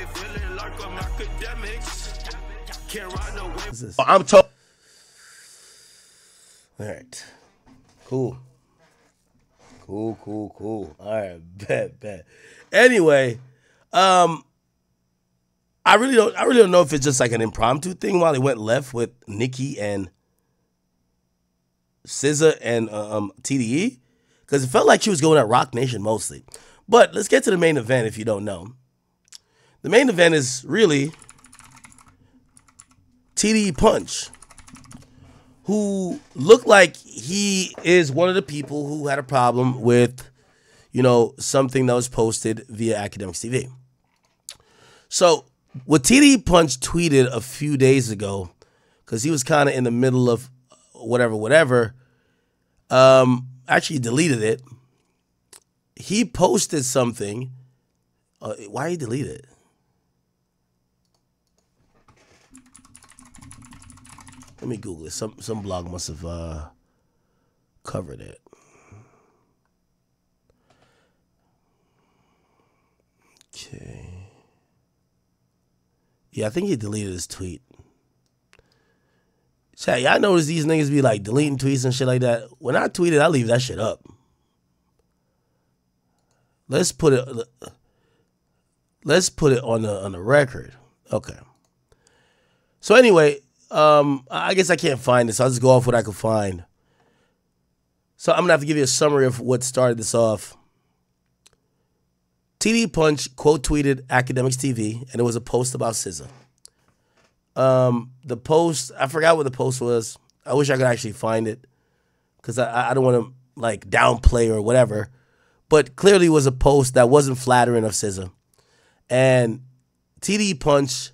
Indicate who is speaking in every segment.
Speaker 1: feeling like I'm Akademiks. Can't ride no way.
Speaker 2: I'm told. All right. Cool. Cool. All right, bet. Anyway, I really don't know if it's just like an impromptu thing while it went left with Nicki and SZA and TDE, because it felt like she was going at Rock Nation mostly. But let's get to the main event if you don't know. The main event is really TDE Punch, who looked like he is one of the people who had a problem with, something that was posted via Akademiks TV. So what TDE Punch tweeted a few days ago, because he was kind of in the middle of whatever, actually deleted it. He posted something. Why he deleted it? Let me Google it. Some blog must have covered it. Okay. Yeah, I think he deleted his tweet. Chat, y'all notice these niggas be like deleting tweets and shit like that. When I tweet it, I leave that shit up. Let's put it on the record. Okay. So anyway, I guess I can't find this. So I'll just go off what I could find. So I'm gonna have to give you a summary of what started this off. TDE Punch quote tweeted Akademiks TV, and it was a post about SZA. The post, I forgot what the post was. I wish I could actually find it, because I don't want to like downplay or whatever. But clearly it was a post that wasn't flattering of SZA. And TDE Punch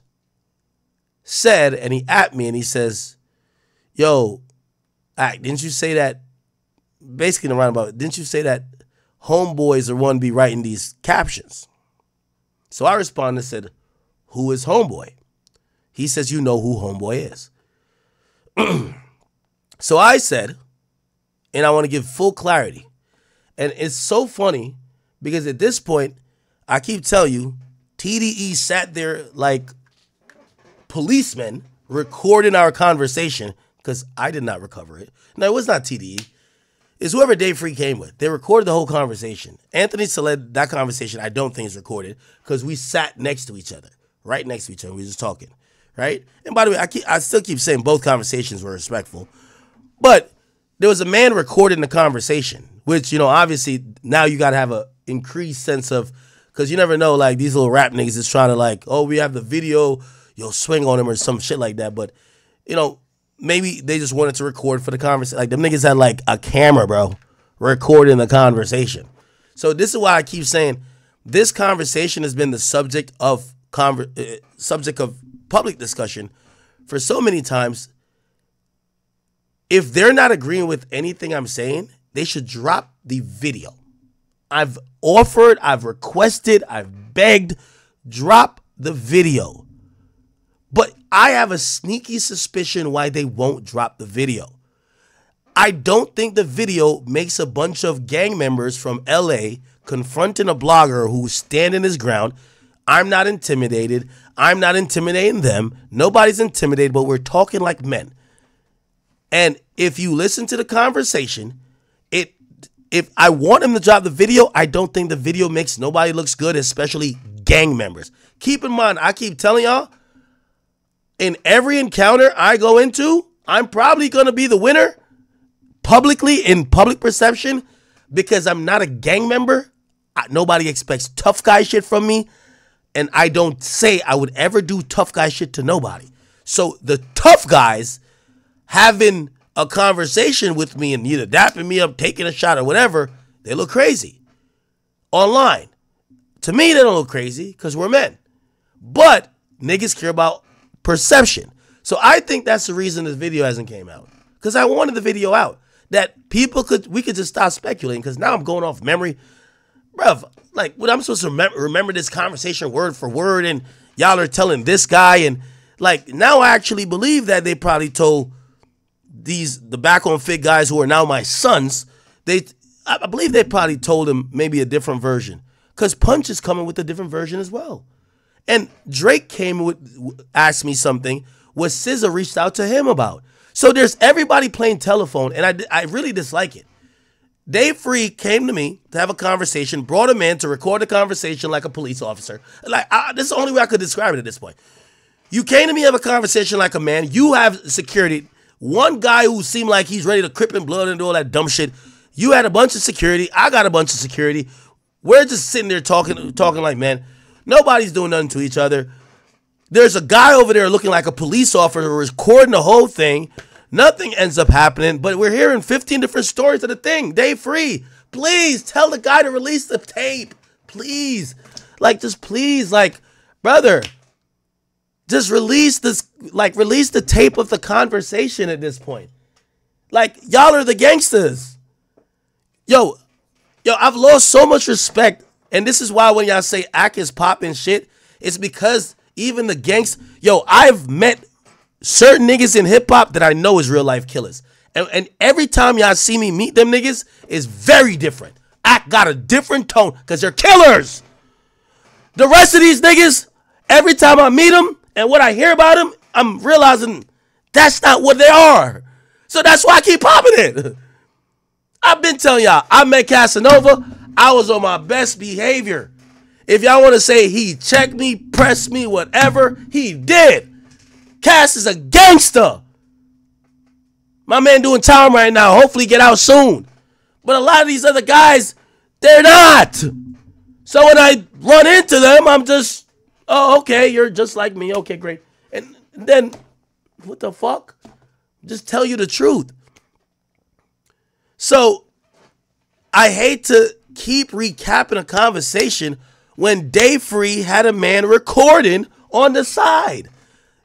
Speaker 2: said, and he at me and he says, yo, didn't you say that, basically in the roundabout, didn't you say that homeboys are one to be writing these captions? So I responded and said, who is homeboy? He says, you know who homeboy is. So I said, and I want to give full clarity. And it's so funny because at this point, I keep telling you, TDE sat there like policemen recording our conversation, because I did not recover it. No, it was not TDE. It's whoever Dave Free came with. They recorded the whole conversation. Anthony Saled, that conversation I don't think is recorded, because we sat next to each other, right next to each other. We were just talking, right? And by the way, I still keep saying both conversations were respectful. But there was a man recording the conversation, which, obviously now you got to have a increased sense of, because you never know, like these little rap niggas is trying to like, oh, we have the video, swing on him or some shit like that. But, maybe they just wanted to record for the conversation. Like them niggas had like a camera, bro, recording the conversation. So this is why I keep saying this conversation has been the subject of public discussion for so many times. If they're not agreeing with anything I'm saying, they should drop the video. I've offered, I've requested, I've begged, drop the video. But I have a sneaky suspicion why they won't drop the video. I don't think the video makes a bunch of gang members from LA confronting a blogger who's standing his ground. I'm not intimidated. I'm not intimidating them. Nobody's intimidated, but we're talking like men. And if you listen to the conversation, if I want him to drop the video, I don't think the video makes nobody looks good, especially gang members. Keep in mind, I keep telling y'all, in every encounter I go into, I'm probably going to be the winner publicly in public perception, because I'm not a gang member. Nobody expects tough guy shit from me. And I don't say I would ever do tough guy shit to nobody. So the tough guys having a conversation with me and either dapping me up, taking a shot or whatever, they look crazy online. To me, they don't look crazy because we're men. But niggas care about perception. So I think that's the reason this video hasn't came out, because I wanted the video out, that we could just stop speculating, because now I'm going off memory. Bruv, like, what I'm supposed to remember this conversation word for word, and y'all are telling this guy, and like, now I actually believe that they probably told the back on fit guys who are now my sons, I believe they probably told them maybe a different version, because Punch is coming with a different version as well. And Drake asked me something what SZA reached out to him about. So there's everybody playing telephone, and I really dislike it. Dave Free came to me to have a conversation, brought a man to record the conversation like a police officer. This is the only way I could describe it at this point. You came to me to have a conversation like a man. You have security. One guy who seemed like he's ready to crip and blood and do all that dumb shit. You had a bunch of security. I got a bunch of security. We're just sitting there talking like, man, nobody's doing nothing to each other. There's a guy over there looking like a police officer recording the whole thing. Nothing ends up happening, but we're hearing 15 different stories of the thing. Dave Free, please tell the guy to release the tape. Please. Please, brother, just release the tape of the conversation at this point. Y'all are the gangsters. Yo, I've lost so much respect, and this is why when y'all say Ak is popping shit, it's because even the gangsters, I've met certain niggas in hip-hop that I know is real-life killers. And every time y'all see me meet them niggas, it's very different. Ak got a different tone because they're killers. The rest of these niggas, every time I meet them and what I hear about them, I'm realizing that's not what they are. So that's why I keep popping it. I've been telling y'all, I met Casanova. I was on my best behavior. If y'all want to say he checked me, pressed me, whatever, he did. Cass is a gangster. My man doing time right now. Hopefully get out soon. But a lot of these other guys, they're not. So when I run into them, I'm just, oh, okay, you're just like me. Okay, great. And then, what the fuck? Just tell you the truth. So I hate to keep recapping a conversation when Dave Free had a man recording on the side.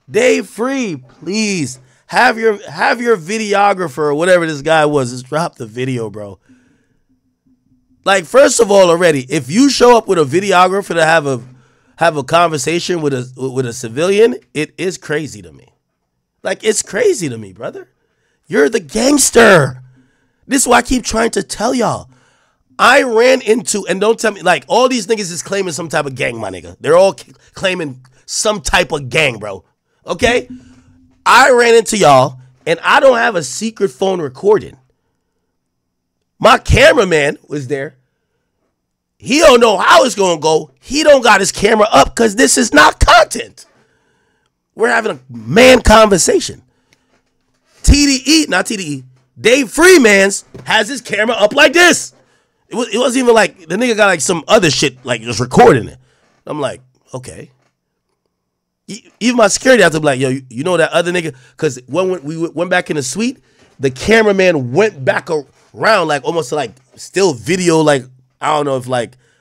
Speaker 2: Dave Free, please have your videographer or whatever this guy was. Just drop the video, bro. First of all, already, if you show up with a videographer to have a conversation with a civilian, it is crazy to me. It's crazy to me, brother. You're the gangster. This is why I keep trying to tell y'all. I ran into, and don't tell me, all these niggas is claiming some type of gang, my nigga. They're all claiming some type of gang, bro. Okay? I ran into y'all, and I don't have a secret phone recording. My cameraman was there. He don't know how it's going to go. He don't got his camera up because this is not content. We're having a man conversation. Dave Freemans has his camera up like this. It wasn't even the nigga got some other shit just recording it. I'm like, okay. Even my security had to be like, yo, you know that other nigga? Because when we went back in the suite, the cameraman went back around almost to still video I don't know if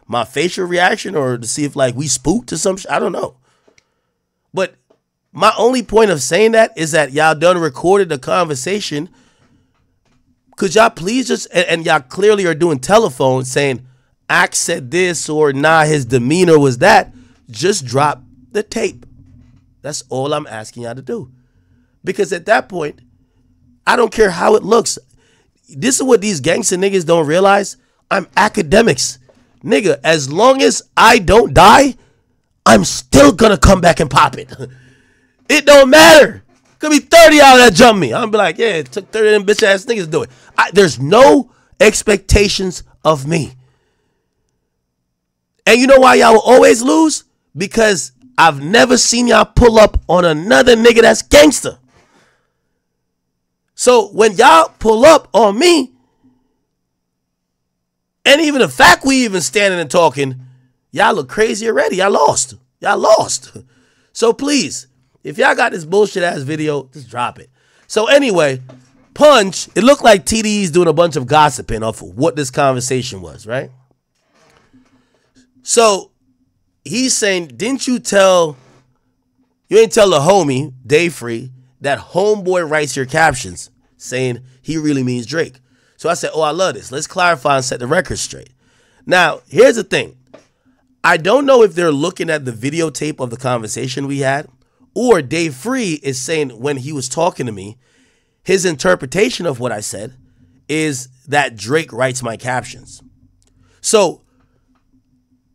Speaker 2: my facial reaction or to see if we spooked or some shit. I don't know. But my only point of saying that is that y'all done recorded the conversation. Could y'all please just, and y'all clearly are doing telephone saying Ak said this or nah, his demeanor was that. Just drop the tape. That's all I'm asking y'all to do. Because at that point, I don't care how it looks. This is what these gangster niggas don't realize. I'm Akademiks. Nigga, as long as I don't die, I'm still gonna come back and pop it. It don't matter. Could be 30 out that jump me. I'm gonna be like, yeah, it took 30 of them bitch ass niggas to do it. There's no expectations of me. And you know why y'all will always lose? Because I've never seen y'all pull up on another nigga that's gangster. So when y'all pull up on me, and even the fact we even standing and talking, y'all look crazy already. Y'all lost. Y'all lost. So please, if y'all got this bullshit ass video, just drop it. So anyway, Punch, it looked like TDE's doing a bunch of gossiping off of what this conversation was, right? So he's saying, didn't you ain't tell the homie, Dave Free, that homeboy writes your captions, saying he really means Drake. So I said, oh, I love this. Let's clarify and set the record straight. Now, here's the thing. I don't know if they're looking at the videotape of the conversation we had, or Dave Free is saying when he was talking to me, his interpretation of what I said is that Drake writes my captions. So,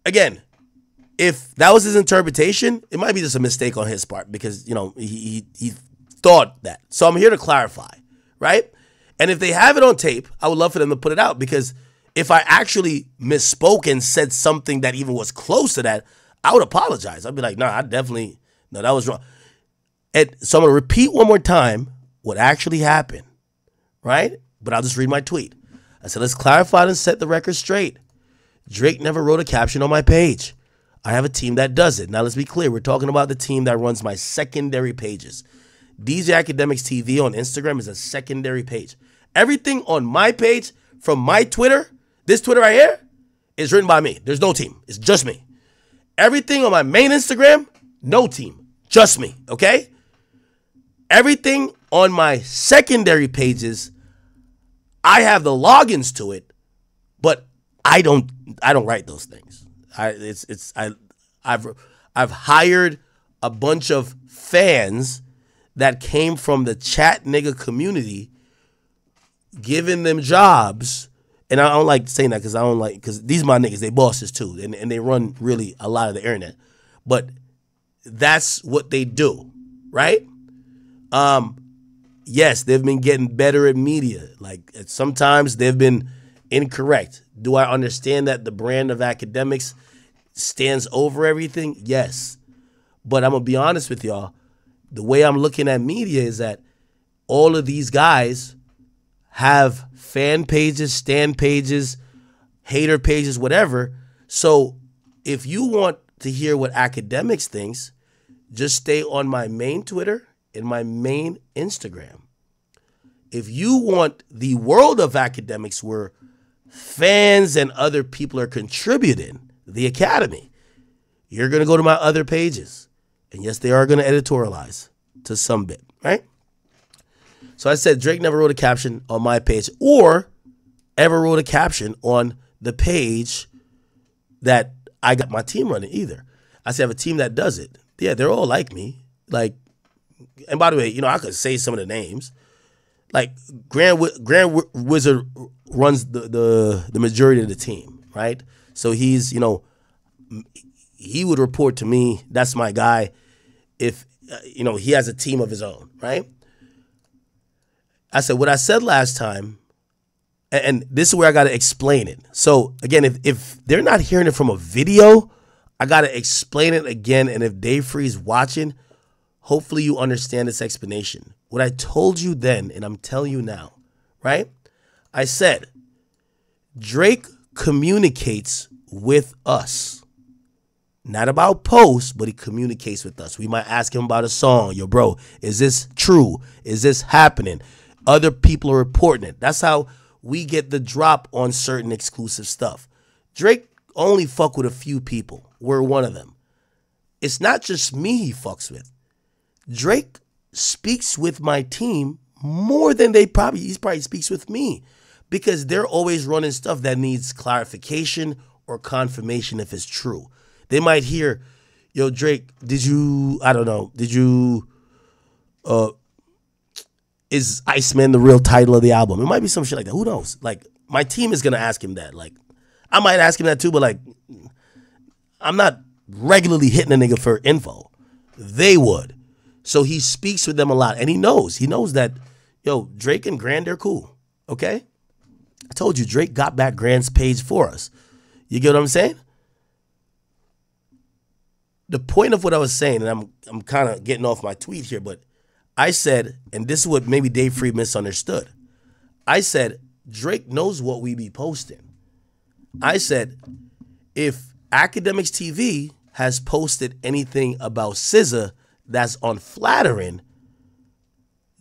Speaker 2: again, if that was his interpretation, it might be just a mistake on his part because, you know, he thought that. So I'm here to clarify, right? And if they have it on tape, I would love for them to put it out because if I actually misspoke and said something that even was close to that, I would apologize. I'd be like, no, that was wrong. And so I'm going to repeat one more time what actually happened, right? But I'll just read my tweet. I said, let's clarify and set the record straight. Drake never wrote a caption on my page. I have a team that does it. Now, let's be clear. We're talking about the team that runs my secondary pages. DJ Akademiks TV on Instagram is a secondary page. Everything on my page from my Twitter, this Twitter right here, is written by me. There's no team. It's just me. Everything on my main Instagram, no team. Just me, okay? Everything on my secondary pages, I have the logins to it, but I don't write those things. I've hired a bunch of fans that came from the chat nigga community, giving them jobs. And I don't like saying that because these my niggas, they bosses too, and they run really a lot of the internet. But that's what they do, right? Yes, they've been getting better at media. Like sometimes they've been incorrect. Do I understand that the brand of Akademiks stands over everything? Yes. But I'm going to be honest with y'all. The way I'm looking at media is that all of these guys have fan pages, stan pages, hater pages, whatever. So if you want to hear what Akademiks thinks, just stay on my main Twitter and my main Instagram. If you want the world of Akademiks where fans and other people are contributing, the Academy, you're going to go to my other pages. And yes, they are going to editorialize to some bit, right? So I said Drake never wrote a caption on my page or ever wrote a caption on the page that I got my team running either. I said I have a team that does it. Yeah, they're all like me. Like, and by the way, you know, I could say some of the names. Like Grand Wizard runs the majority of the team, right? So he's, you know, he would report to me. That's my guy. If, you know, he has a team of his own, right? I said, what I said last time, and this is where I got to explain it. So, again, if they're not hearing it from a video, I got to explain it again. And if Dave Free's watching, hopefully you understand this explanation. What I told you then, and I'm telling you now, right? I said, Drake communicates with us. Not about posts, but he communicates with us. We might ask him about a song. Yo, bro, is this true? Is this happening? Other people are reporting it. That's how we get the drop on certain exclusive stuff. Drake only fuck with a few people. We're one of them. It's not just me he fucks with. Drake speaks with my team more than he probably speaks with me because they're always running stuff that needs clarification or confirmation if it's true. They might hear, yo, Drake, is Iceman the real title of the album? It might be some shit like that. Who knows? Like, my team is going to ask him that. Like, I might ask him that too, but like, I'm not regularly hitting a nigga for info. They would. So he speaks with them a lot. And he knows that, yo, Drake and Grand, they're cool. Okay? I told you, Drake got back Grand's page for us. You get what I'm saying? The point of what I was saying, and I'm kind of getting off my tweet here, but I said, and this is what maybe Dave Free misunderstood. I said, Drake knows what we be posting. I said, if Akademiks TV has posted anything about SZA that's unflattering,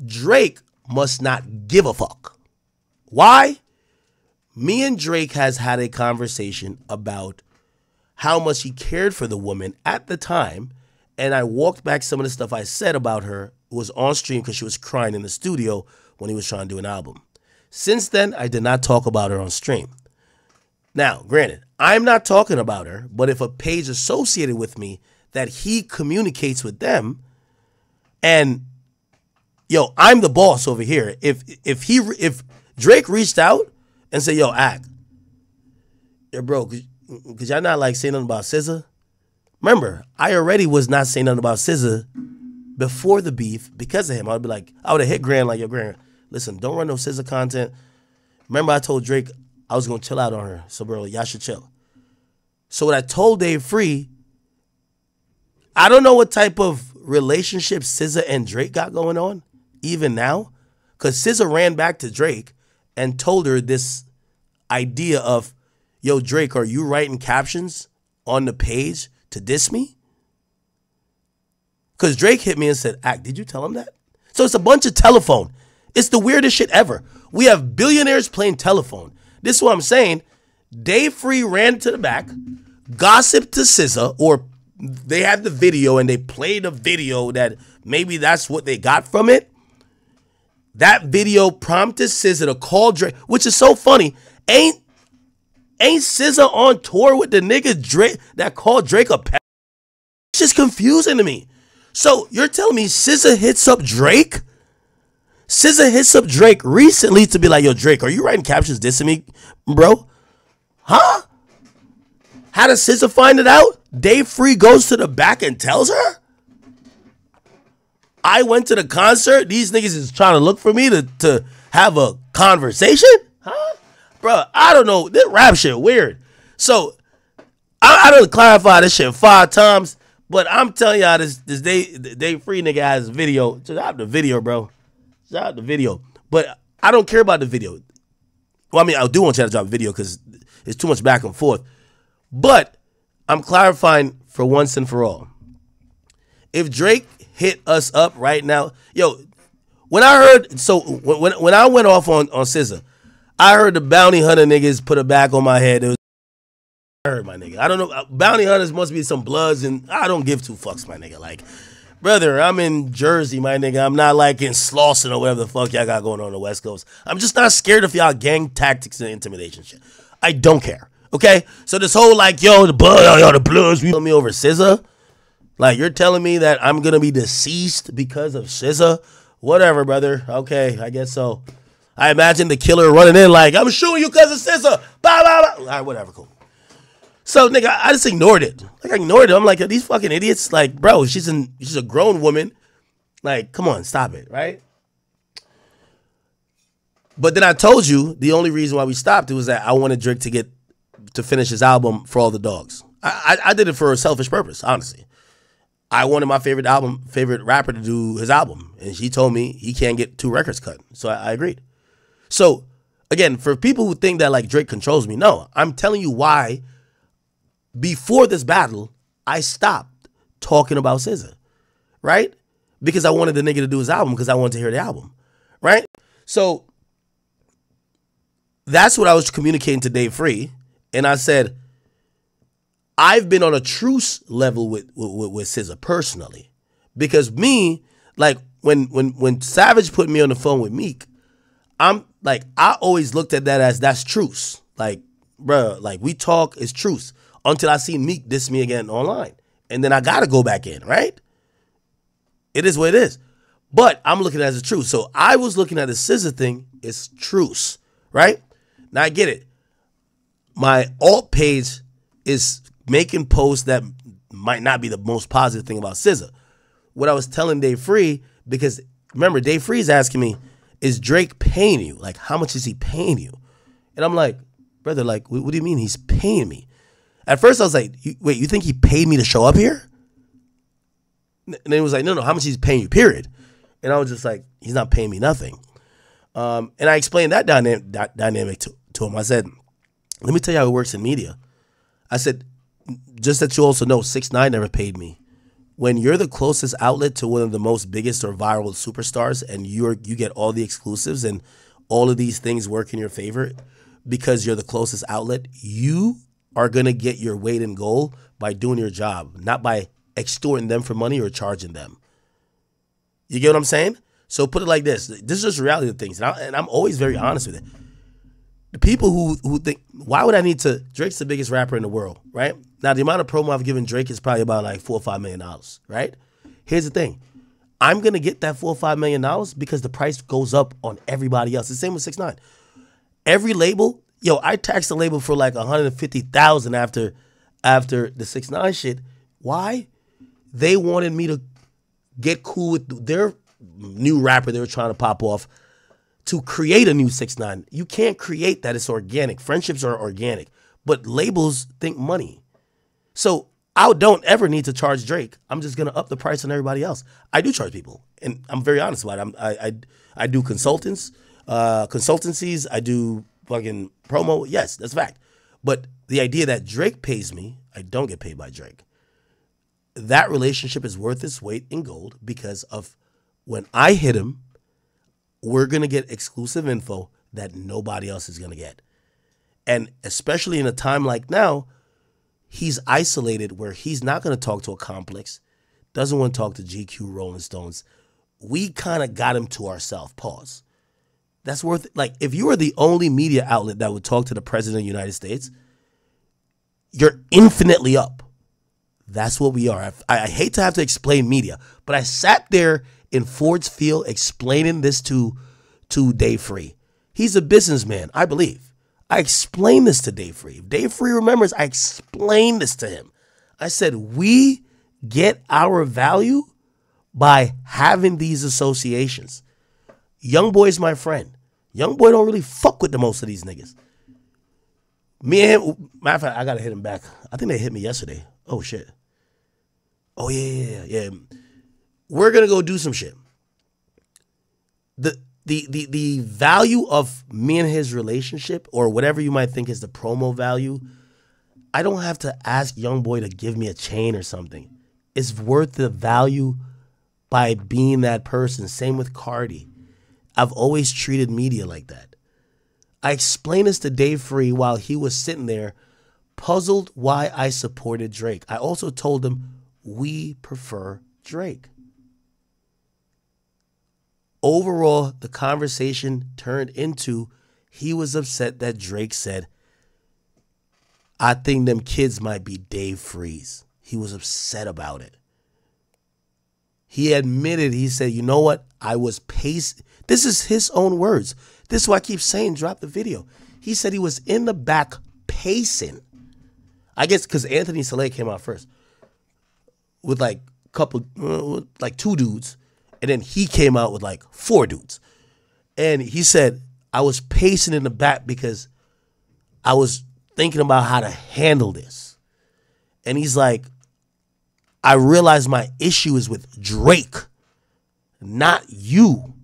Speaker 2: Drake must not give a fuck. Why? Me and Drake has had a conversation about how much he cared for the woman at the time, and I walked back some of the stuff I said about her was on stream because she was crying in the studio when he was trying to do an album. Since then, I did not talk about her on stream. Now, granted, I'm not talking about her, but if a page associated with me that he communicates with them, and yo, I'm the boss over here. If Drake reached out and said, yo, Ak, yo, bro, could y'all not like say nothing about SZA? Remember, I already was not saying nothing about SZA before the beef because of him. I'd be like, I would have hit Grant like, yo, Grant, listen, don't run no SZA content. Remember, I told Drake I was going to chill out on her. So, bro, y'all should chill. So what I told Dave Free, I don't know what type of relationship SZA and Drake got going on, even now. Because SZA ran back to Drake and told her this idea of, yo, Drake, are you writing captions on the page to diss me? Because Drake hit me and said, Act, did you tell him that? So it's a bunch of telephone. It's the weirdest shit ever. We have billionaires playing telephone. This is what I'm saying. Dave Free ran to the back, gossiped to SZA, or they had the video and they played a video that maybe that's what they got from it. That video prompted SZA to call Drake, which is so funny. Ain't SZA on tour with the nigga Drake that called Drake a pet? It's just confusing to me. So you're telling me SZA hits up Drake? SZA hits up Drake recently to be like, yo, Drake, are you writing captions dissing me, bro? Huh? How does SZA find it out? Dave Free goes to the back and tells her? I went to the concert. These niggas is trying to look for me to have a conversation? Huh? Bro, I don't know. This rap shit weird. So, I don't clarify this shit 5 times, but I'm telling y'all this Dave Free nigga has a video. Check out the video, bro. Check out the video. But I don't care about the video. Well, I mean, I do want you to drop a video because it's too much back and forth. But I'm clarifying for once and for all. If Drake hit us up right now, yo, when I heard, so when I went off on SZA, I heard the bounty hunter niggas put a back on my head. It was, I heard my nigga. I don't know. Bounty hunters must be some bloods, and I don't give 2 fucks, my nigga. Like, brother, I'm in Jersey, my nigga. I'm not like in Slauson or whatever the fuck y'all got going on the West Coast. I'm just not scared of y'all gang tactics and intimidation shit. I don't care. Okay? So this whole like, yo, the bloods, we put me over SZA. Like, you're telling me that I'm going to be deceased because of SZA? Whatever, brother. Okay, I guess so. I imagine the killer running in like, I'm shooting you because of SZA. Blah, blah, blah. All right, whatever, cool. So, nigga, I just ignored it. Like, I ignored it. I'm like, these fucking idiots. Like, bro, she's a grown woman. Like, come on, stop it, right? But then I told you the only reason why we stopped it was that I wanted Drake to finish his album For All the Dogs. I did it for a selfish purpose, honestly. I wanted my favorite rapper to do his album. And she told me he can't get 2 records cut. So I agreed. So, again, for people who think that, like, Drake controls me, no. I'm telling you why, before this battle, I stopped talking about SZA, right? Because I wanted the nigga to do his album because I wanted to hear the album, right? So, that's what I was communicating to Dave Free. And I said, I've been on a truce level with SZA personally. Because me, like, when Savage put me on the phone with Meek, I'm like, I always looked at that as that's truce. Like, bruh, like, we talk is truce until I see Meek diss me again online. And then I got to go back in, right? It is what it is. But I'm looking at it as a truce. So I was looking at the SZA thing as truce, right? Now I get it. My alt page is making posts that might not be the most positive thing about SZA. What I was telling Dave Free, because remember, Dave Free is asking me, is Drake paying you? Like, how much is he paying you? And I'm like, brother, like, what do you mean he's paying me? At first I was like, wait, you think he paid me to show up here? And then he was like, no, how much he's paying you, period. And I was just like, he's not paying me nothing. And I explained that dynamic to him. I said, let me tell you how it works in media. I said, just that you also know, 6ix9ine never paid me. When you're the closest outlet to one of the most biggest or viral superstars and you get all the exclusives and all of these things work in your favor because you're the closest outlet, you are going to get your weight in gold by doing your job, not by extorting them for money or charging them. You get what I'm saying? So put it like this. This is just reality of things. And I'm always very honest with it. The people who think, why would I need to, Drake's the biggest rapper in the world, right? Now, the amount of promo I've given Drake is probably about like $4 or $5 million, right? Here's the thing. I'm going to get that $4 or $5 million because the price goes up on everybody else. It's the same with 6ix9ine. Every label, yo, I taxed the label for like $150,000 after the 6ix9ine shit. Why? They wanted me to get cool with their new rapper they were trying to pop off to create a new 6ix9ine. You can't create that. It's organic. Friendships are organic. But labels think money. So I don't ever need to charge Drake. I'm just going to up the price on everybody else. I do charge people. And I'm very honest about it. I do consultancies. I do fucking promo. Yes, that's a fact. But the idea that Drake pays me, I don't get paid by Drake. That relationship is worth its weight in gold because of when I hit him, we're going to get exclusive info that nobody else is going to get. And especially in a time like now, he's isolated where he's not going to talk to a complex, doesn't want to talk to GQ, Rolling Stones. We kind of got him to ourselves. Pause. That's worth it. Like, if you were the only media outlet that would talk to the president of the United States, you're infinitely up. That's what we are. I hate to have to explain media, but I sat there in Ford's Field explaining this to Dave Free. He's a businessman, I believe. I explained this to Dave Free. If Dave Free remembers, I explained this to him. I said, we get our value by having these associations. Young Boy's my friend. Young Boy don't really fuck with the most of these niggas. Me and him, matter of fact, I gotta hit him back. I think they hit me yesterday. Oh shit. Oh yeah. We're gonna go do some shit. The value of me and his relationship, or whatever you might think is the promo value, I don't have to ask Young Boy to give me a chain or something. It's worth the value by being that person. Same with Cardi. I've always treated media like that. I explained this to Dave Free while he was sitting there, puzzled why I supported Drake. I also told him we prefer Drake. Overall, the conversation turned into he was upset that Drake said, I think them kids might be Dave Free's. He was upset about it. He admitted, he said, you know what? I was pacing. This is his own words. This is why I keep saying drop the video. He said he was in the back pacing. I guess because Anthony Saleh came out first with like a couple, like 2 dudes. And then he came out with like 4 dudes. And he said, I was pacing in the back because I was thinking about how to handle this. And he's like, I realized my issue is with Drake, not you.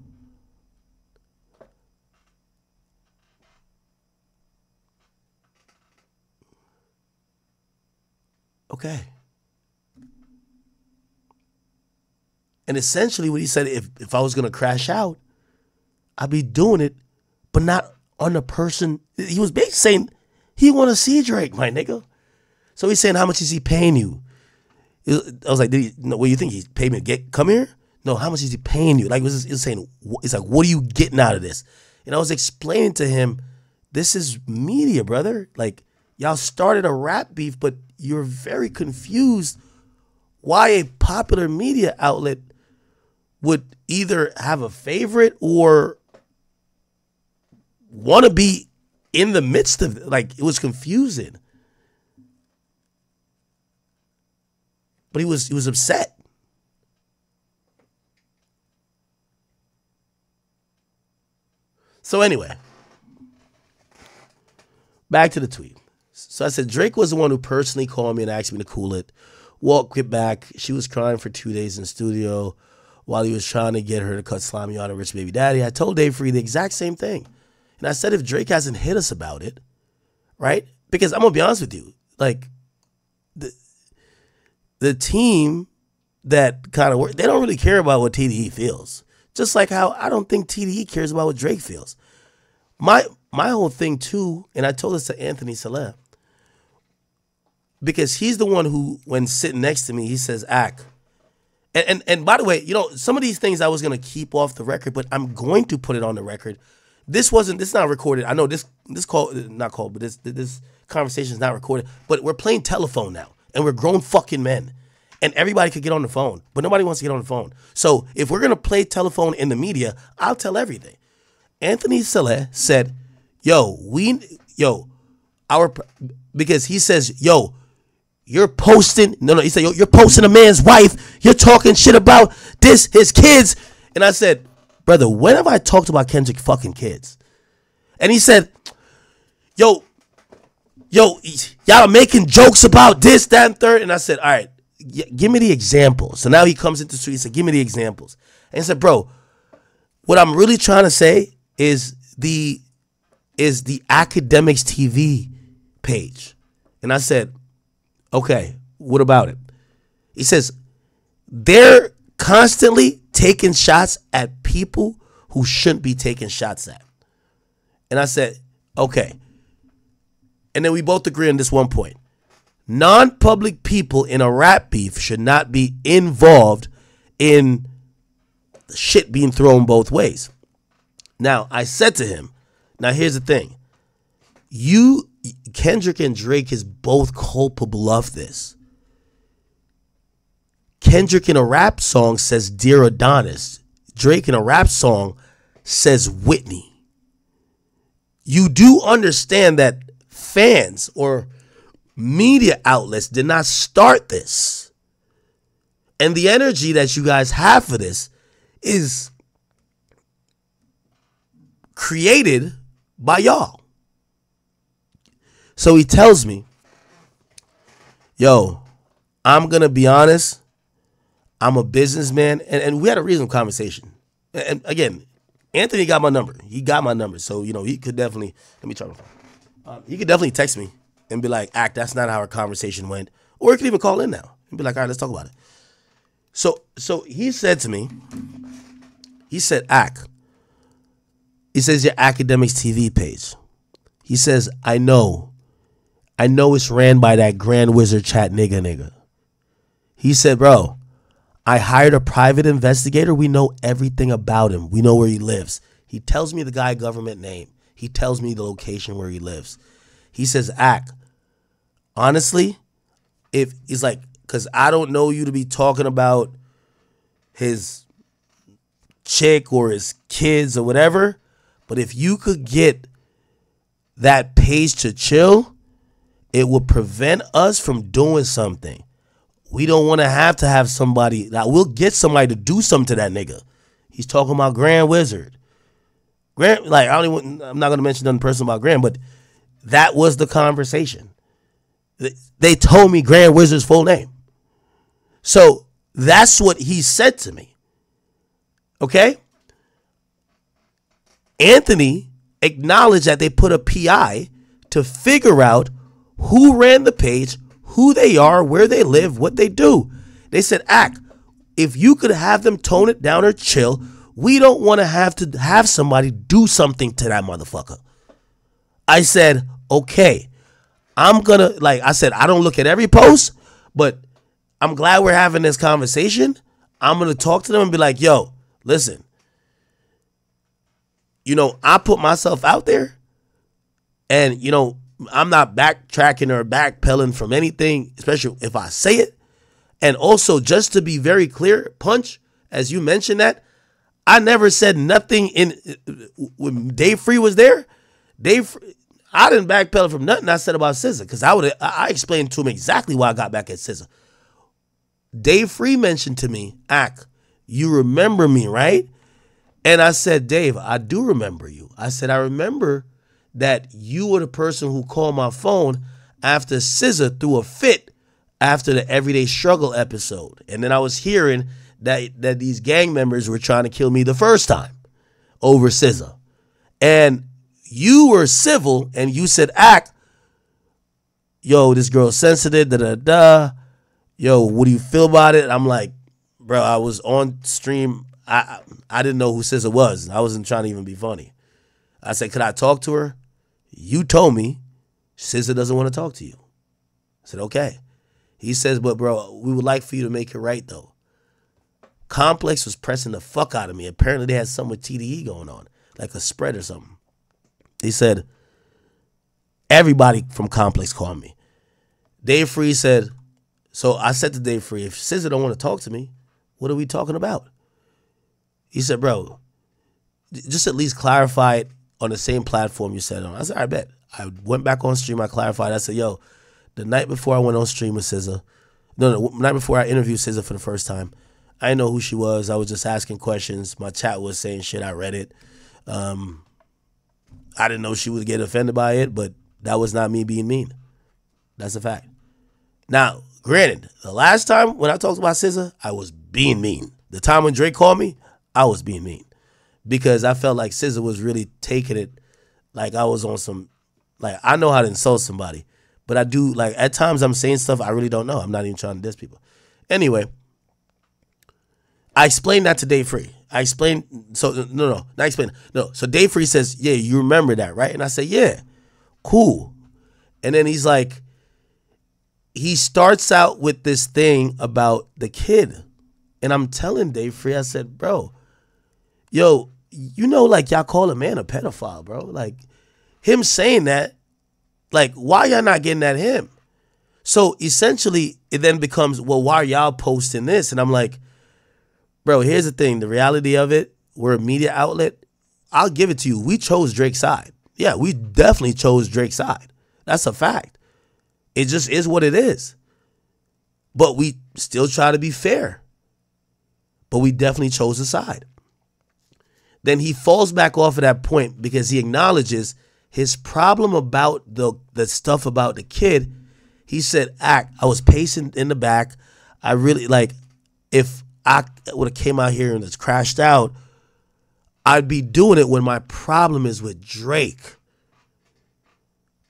Speaker 2: Okay. And essentially what he said, if I was going to crash out, I'd be doing it, but not on the person. He was basically saying he want to see Drake, my nigga. So he's saying, how much is he paying you? I was like, what do you think? He paid me to come here? No, how much is he paying you? Like, it was saying, it's like, what are you getting out of this? And I was explaining to him, this is media, brother. Like, y'all started a rap beef, but you're very confused why a popular media outlet would either have a favorite or want to be in the midst of it. Like, it was confusing. But he was upset. So anyway, back to the tweet. So I said, Drake was the one who personally called me and asked me to cool it. Walk it back. She was crying for 2 days in the studio while he was trying to get her to cut Slimy out of Rich Baby Daddy. I told Dave Free the exact same thing. And I said, if Drake hasn't hit us about it, right? Because I'm going to be honest with you. Like, the team that kind of work, they don't really care about what TDE feels. Just like how I don't think TDE cares about what Drake feels. My whole thing too, and I told this to Anthony Saleh, because he's the one who, when sitting next to me, he says, Ak. And by the way, you know, some of these things I was going to keep off the record, but I'm going to put it on the record. This is not recorded. I know this call, not called, but this conversation is not recorded. But we're playing telephone now, and we're grown fucking men. And everybody could get on the phone, but nobody wants to get on the phone. So if we're going to play telephone in the media, I'll tell everything. Anthony Saleh said, because he says, you're posting, he said, you're posting a man's wife. You're talking shit about his kids. And I said, brother, when have I talked about Kendrick fucking kids? And he said, yo, y'all are making jokes about this, that, and third. And I said, all right, give me the examples. So now he comes into the street, he said, give me the examples. And he said, bro, what I'm really trying to say is the Akademiks TV page. And I said, okay, what about it? He says, they're constantly taking shots at people who shouldn't be taking shots at. And I said, okay. And then we both agree on this one point. Non-public people in a rap beef should not be involved in shit being thrown both ways. Now, I said to him, now here's the thing. Kendrick and Drake is both culpable of this. Kendrick in a rap song says Dear Adonis. Drake in a rap song says Whitney. You do understand that fans or media outlets did not start this. And the energy that you guys have for this is created by y'all. So he tells me, yo, I'm going to be honest. I'm a businessman. And we had a reasonable conversation. And again, Anthony got my number. He got my number. So, he could definitely, let me try my phone. He could definitely text me and be like, that's not how our conversation went. Or he could even call in now and be like, all right, let's talk about it. So he said to me, he said, he says your Akademiks TV page. He says, I know it's ran by that Grand Wizard chat nigga. He said, bro, I hired a private investigator. We know everything about him. We know where he lives. He tells me the guy government name. He tells me the location where he lives. He says, honestly, if he's like, because I don't know you to be talking about his chick or his kids or whatever, but if you could get that page to chill, it would prevent us from doing something. We don't want to have somebody. Now, we'll get somebody to do something to that nigga. He's talking about Grand Wizard. I'm not going to mention nothing personal about Grand, but that was the conversation. They told me Grand Wizard's full name. So that's what he said to me. Okay? Anthony acknowledged that they put a PI to figure out who ran the page, who they are, where they live, what they do. They said, if you could have them tone it down or chill, we don't want to have somebody do something to that motherfucker. I said, okay, I don't look at every post, but I'm glad we're having this conversation. I'm going to talk to them and be like, yo, listen, I put myself out there and, I'm not backtracking or backpedaling from anything, especially if I say it. And also, just to be very clear, Punch, as you mentioned that, I never said nothing when Dave Free was there. I didn't backpedal from nothing I said about SZA because I explained to him exactly why I got back at SZA. Dave Free mentioned to me, you remember me, right? And I said, Dave, I do remember you. I said, I remember that you were the person who called my phone after SZA threw a fit after the Everyday Struggle episode. And then I was hearing that these gang members were trying to kill me the first time over SZA. And you were civil and you said, yo, this girl's sensitive, da-da-da. Yo, what do you feel about it? I'm like, bro, I was on stream. I didn't know who SZA was. I wasn't trying to even be funny. I said, could I talk to her? You told me SZA doesn't want to talk to you. I said, okay. He says, but bro, we would like for you to make it right, though. Complex was pressing the fuck out of me. Apparently they had something with TDE going on, like a spread or something. He said, everybody from Complex called me. Dave Free said, so I said to Dave Free, if SZA don't want to talk to me, what are we talking about? He said, bro, just at least clarify it on the same platform you said on. I said, I bet. I went back on stream. I clarified. I said, yo, the night before I went on stream with SZA. No, night before I interviewed SZA for the first time. I didn't know who she was. I was just asking questions. My chat was saying shit. I read it. I didn't know she would get offended by it, but that was not me being mean. That's a fact. Now, granted, the last time when I talked about SZA, I was being mean. The time when Drake called me, I was being mean. Because I felt like SZA was really taking it like I was on some, like, I know how to insult somebody. But I do, like, at times I'm saying stuff I really don't know. I'm not even trying to diss people. Anyway, I explained that to Dave Free. So Dave Free says, yeah, you remember that, right? And I say, yeah, cool. And then he's like, he starts out with this thing about the kid. And I'm telling Dave Free, I said, bro, yo, you know, like, y'all call a man a pedophile, bro. Like, him saying that, like, why y'all not getting at him? So essentially, it then becomes, well, why are y'all posting this? And I'm like, bro, here's the thing. The reality of it, we're a media outlet. I'll give it to you. We chose Drake's side. Yeah, we definitely chose Drake's side. That's a fact. It just is what it is. But we still try to be fair. But we definitely chose a side. Then he falls back off of that point because he acknowledges his problem about the stuff about the kid. He said, I was pacing in the back. I really, like, if I would have came out here and just crashed out, I'd be doing it when my problem is with Drake.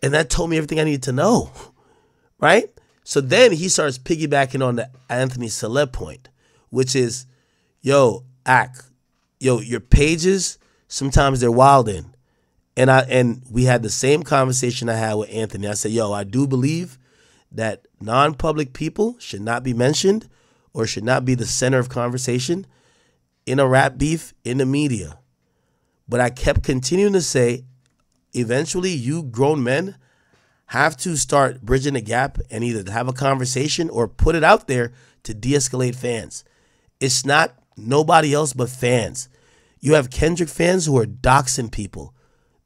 Speaker 2: And that told me everything I needed to know, right? So then he starts piggybacking on the Anthony Celeb point, which is, yo, your pages, sometimes they're wildin'. And we had the same conversation I had with Anthony. I said, yo, I do believe that non-public people should not be mentioned or should not be the center of conversation in a rap beef in the media. But I kept continuing to say, eventually you grown men have to start bridging the gap and either have a conversation or put it out there to de-escalate fans. It's not nobody else but fans. You have Kendrick fans who are doxing people.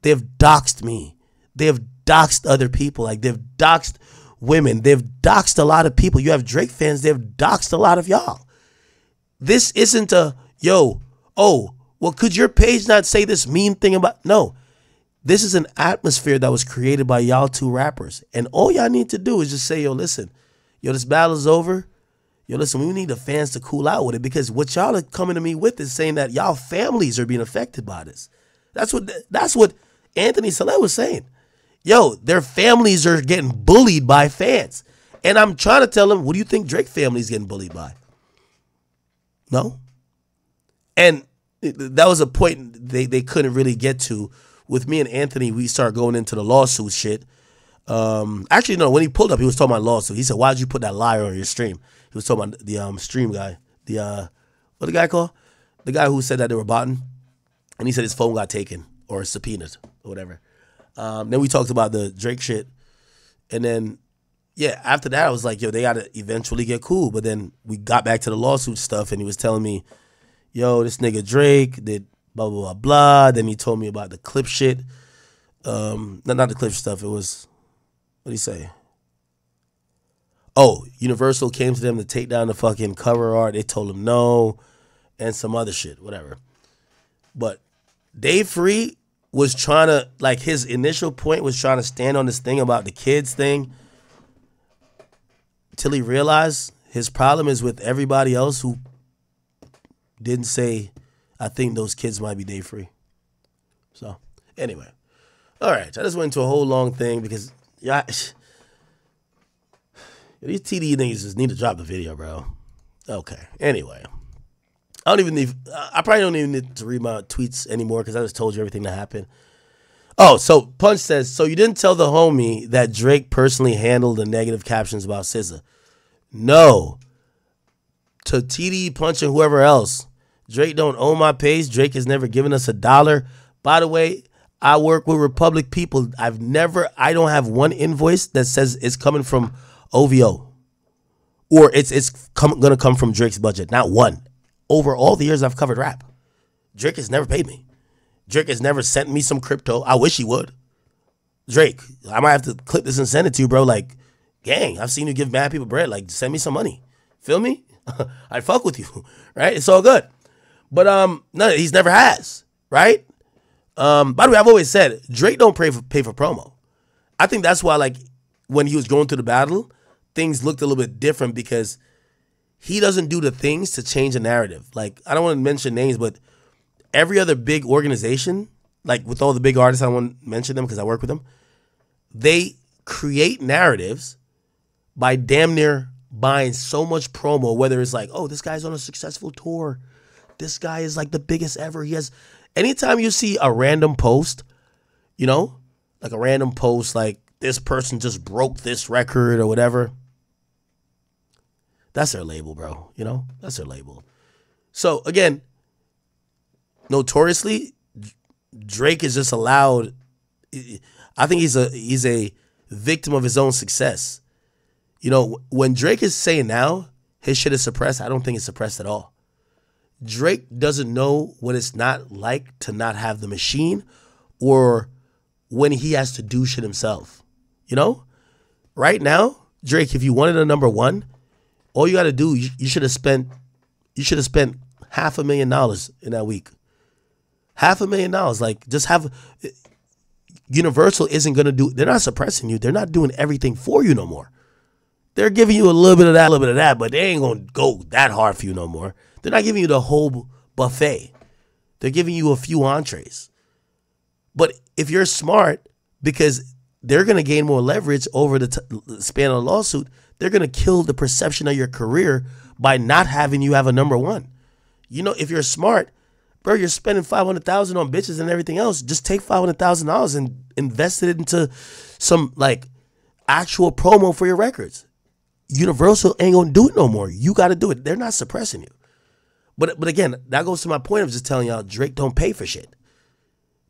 Speaker 2: They've doxed me. They've doxed other people. Like, they've doxed women. They've doxed a lot of people. You have Drake fans. They've doxed a lot of y'all. This isn't a, yo, oh, well, could your page not say this mean thing about, no. This is an atmosphere that was created by y'all two rappers. And all y'all need to do is just say, yo, listen, yo, this battle is over. Yo, listen, we need the fans to cool out with it because what y'all are coming to me with is saying that y'all families are being affected by this. That's what Anthony Celeb was saying. Yo, their families are getting bullied by fans. And I'm trying to tell them, what do you think Drake family is getting bullied by? No. And that was a point they couldn't really get to. With me and Anthony, we started going into the lawsuit shit. Actually, no, when he pulled up, he was talking about lawsuit. He said, why'd you put that liar on your stream? He was talking about the stream guy. What the guy called? The guy who said that they were botting. And he said his phone got taken or subpoenaed or whatever. Then we talked about the Drake shit. And then, yeah, after that, I was like, yo, they got to eventually get cool. But then we got back to the lawsuit stuff, and he was telling me, yo, this nigga Drake did blah, blah, blah, blah. Then he told me about the clip shit. Not the clip stuff. It was, what did he say? Oh, Universal came to them to take down the fucking cover art. They told him no, and some other shit, whatever. But Dave Free was trying to, like, his initial point was trying to stand on this thing about the kids thing till he realized his problem is with everybody else who didn't say, I think those kids might be Dave Free. So, anyway. All right, I just went into a whole long thing because, yeah, these TDE niggas just need to drop the video, bro. Okay, anyway. I probably don't even need to read my tweets anymore because I just told you everything that happened. Oh, so Punch says, so you didn't tell the homie that Drake personally handled the negative captions about SZA? No. To TDE Punch and whoever else, Drake don't own my page. Drake has never given us $1. By the way, I work with Republic people. I don't have one invoice that says it's coming from OVO or it's going to come from Drake's budget. Not one. Over all the years I've covered rap, Drake has never paid me. Drake has never sent me some crypto. I wish he would. Drake, I might have to clip this and send it to you, bro. Like, gang, I've seen you give mad people bread. Like, send me some money. Feel me? I fuck with you, right? It's all good. But no, he's never has, right? By the way, I've always said Drake don't pay for promo. I think that's why, like, when he was going through the battle, things looked a little bit different because he doesn't do the things to change the narrative. Like, I don't want to mention names, but every other big organization, like with all the big artists, I don't want to mention them because I work with them, they create narratives by damn near buying so much promo, whether it's like, oh, this guy's on a successful tour. This guy is like the biggest ever. He has, anytime you see a random post, you know, like a random post, like this person just broke this record or whatever, that's their label, bro. You know, that's their label. So again, notoriously, Drake is just allowed. I think he's a victim of his own success. You know, when Drake is saying now his shit is suppressed, I don't think it's suppressed at all. Drake doesn't know what it's not like to not have the machine or when he has to do shit himself. You know? Right now, Drake, if you wanted a number one, all you got to do, you should have spent $500,000 in that week. $500,000. Like, just have, Universal isn't going to do, they're not suppressing you. They're not doing everything for you no more. They're giving you a little bit of that, but they ain't going to go that hard for you no more. They're not giving you the whole buffet. They're giving you a few entrees. But if you're smart, because they're going to gain more leverage over the span of the lawsuit, they're going to kill the perception of your career by not having you have a number one. You know, if you're smart, bro, you're spending $500,000 on bitches and everything else. Just take $500,000 and invest it into some like actual promo for your records. Universal ain't gonna do it no more. You got to do it. They're not suppressing you. But again, that goes to my point of just telling y'all Drake don't pay for shit.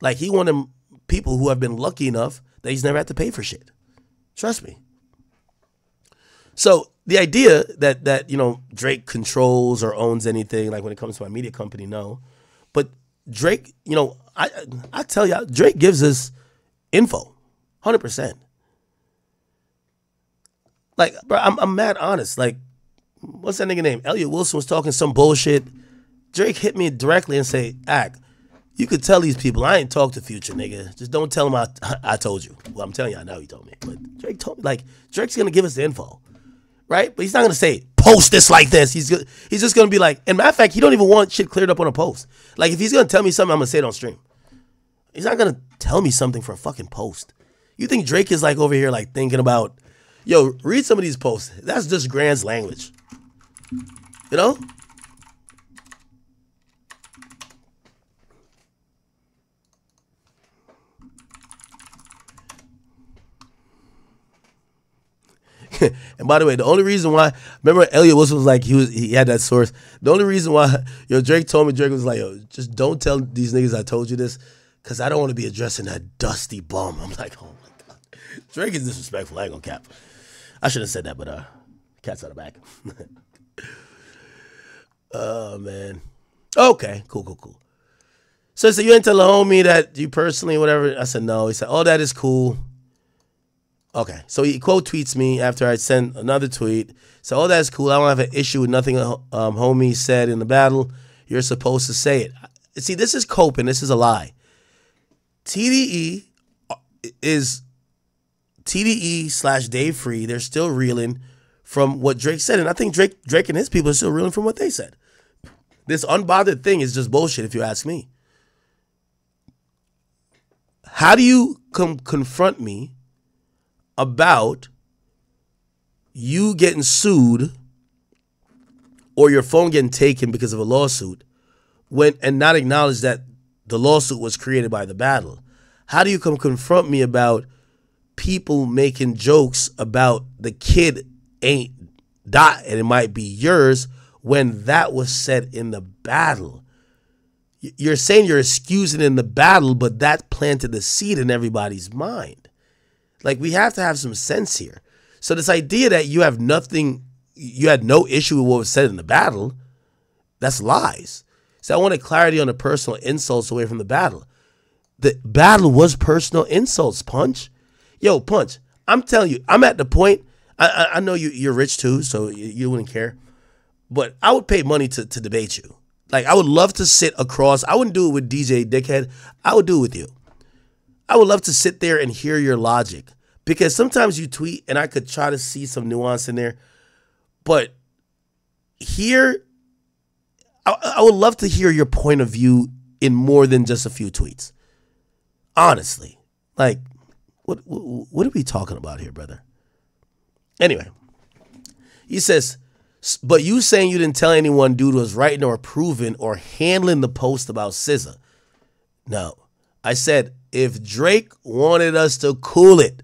Speaker 2: Like, he one of them people who have been lucky enough that he's never had to pay for shit. Trust me. So the idea that you know, Drake controls or owns anything, like when it comes to my media company, no. But Drake, you know, I tell y'all, Drake gives us info, 100%. Like, bro, I'm mad honest. Like, what's that nigga name? Elliot Wilson was talking some bullshit. Drake hit me directly and say, Ak, you could tell these people I ain't talked to Future, nigga. Just don't tell them I told you. Well, I'm telling you, I know he told me. But Drake told me, like, Drake's going to give us the info, right? But he's not going to say, post this like this. He's just going to be like, and matter of fact, he don't even want shit cleared up on a post. Like, if he's going to tell me something, I'm going to say it on stream. He's not going to tell me something for a fucking post. You think Drake is like over here like thinking about, yo, read some of these posts. That's just Grand's language. You know? And by the way, the only reason why, remember Elliot Wilson was like, he had that source. The only reason why, yo, Drake told me, Drake was like, yo, just don't tell these niggas I told you this, because I don't want to be addressing that dusty bum. I'm like, oh my God. Drake is disrespectful. I ain't gonna cap. I should have said that, but cat's out of back. Oh, man. Okay, cool. So he said, you ain't telling homie that you personally, whatever. I said, no. He said, oh, that is cool. Okay, so he quote tweets me after I sent another tweet. So, oh, that's cool. I don't have an issue with nothing homie said in the battle. You're supposed to say it. See, this is coping. This is a lie. TDE is TDE/Dave Free. They're still reeling from what Drake said. And I think Drake and his people are still reeling from what they said. This unbothered thing is just bullshit if you ask me. How do you confront me about you getting sued or your phone getting taken because of a lawsuit and not acknowledge that the lawsuit was created by the battle? How do you confront me about people making jokes about the kid ain't died and it might be yours when that was said in the battle? You're saying you're excusing in the battle, but that planted the seed in everybody's mind. Like, we have to have some sense here. So this idea that you have nothing, you had no issue with what was said in the battle, that's lies. So I wanted clarity on the personal insults away from the battle. The battle was personal insults, Punch. Yo, Punch, I'm telling you, I'm at the point, I know you're rich too, so you wouldn't care. But I would pay money to debate you. Like, I would love to sit across. I wouldn't do it with DJ Dickhead. I would do it with you. I would love to sit there and hear your logic. Because sometimes you tweet and I could try to see some nuance in there. But here, I would love to hear your point of view in more than just a few tweets. Honestly. Like, what are we talking about here, brother? Anyway, he says, but you saying you didn't tell anyone dude was writing or approving or handling the post about SZA. No. I said, if Drake wanted us to cool it,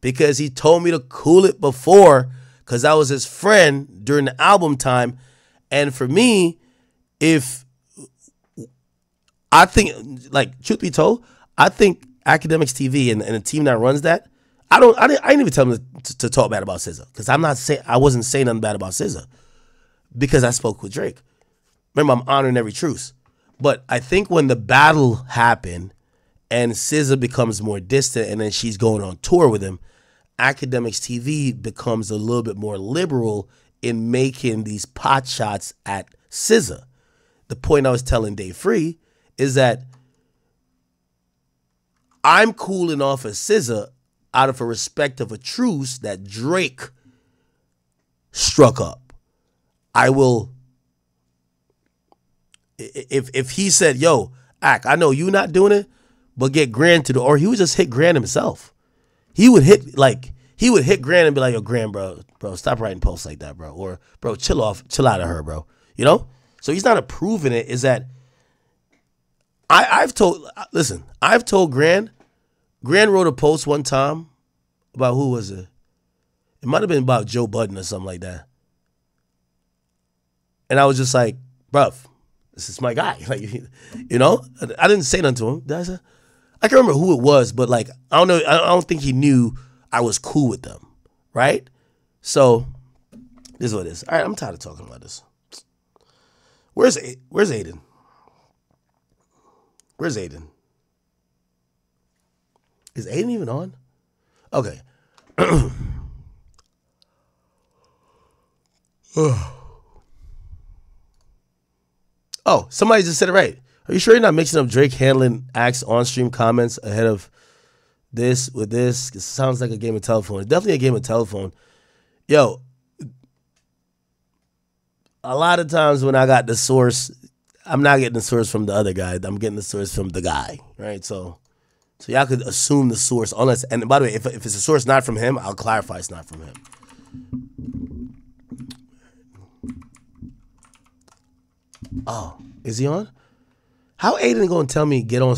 Speaker 2: because he told me to cool it before, because I was his friend during the album time. And for me, if I think, like, truth be told, I think Akademiks TV and the team that runs that, I didn't even tell them to talk bad about SZA, because I wasn't saying nothing bad about SZA, because I spoke with Drake. Remember, I'm honoring every truce. But I think when the battle happened and SZA becomes more distant and then she's going on tour with him, Akademiks TV becomes a little bit more liberal in making these pot shots at SZA. The point I was telling Dave Free is that I'm cooling off of SZA out of a respect of a truce that Drake struck up. I will, if he said, yo, Ak, I know you not doing it, but get Grand to do, or he would just hit Grand himself. He would hit Grand and be like, yo, Grand, bro, stop writing posts like that, bro. Or, bro, chill out of her, bro. You know? So he's not approving it, is that I've told Grand wrote a post one time about, who was it? It might have been about Joe Budden or something like that. And I was just like, bruv, this is my guy. Like, you know? I didn't say nothing to him. Did I say? I can't remember who it was, but like, I don't know. I don't think he knew I was cool with them, right? So this is what it is. All right, I'm tired of talking about this. Where's Aiden? Where's Aiden? Is Aiden even on? Okay. Oh, somebody just said it right. Are you sure you're not mixing up Drake handling Axe on-stream comments ahead of this with this? It sounds like a game of telephone. It's definitely a game of telephone. Yo, a lot of times when I got the source, I'm not getting the source from the other guy. I'm getting the source from the guy, right? So y'all could assume the source, unless, and by the way, if it's a source not from him, I'll clarify it's not from him. Oh, is he on? How Aiden gonna tell me get on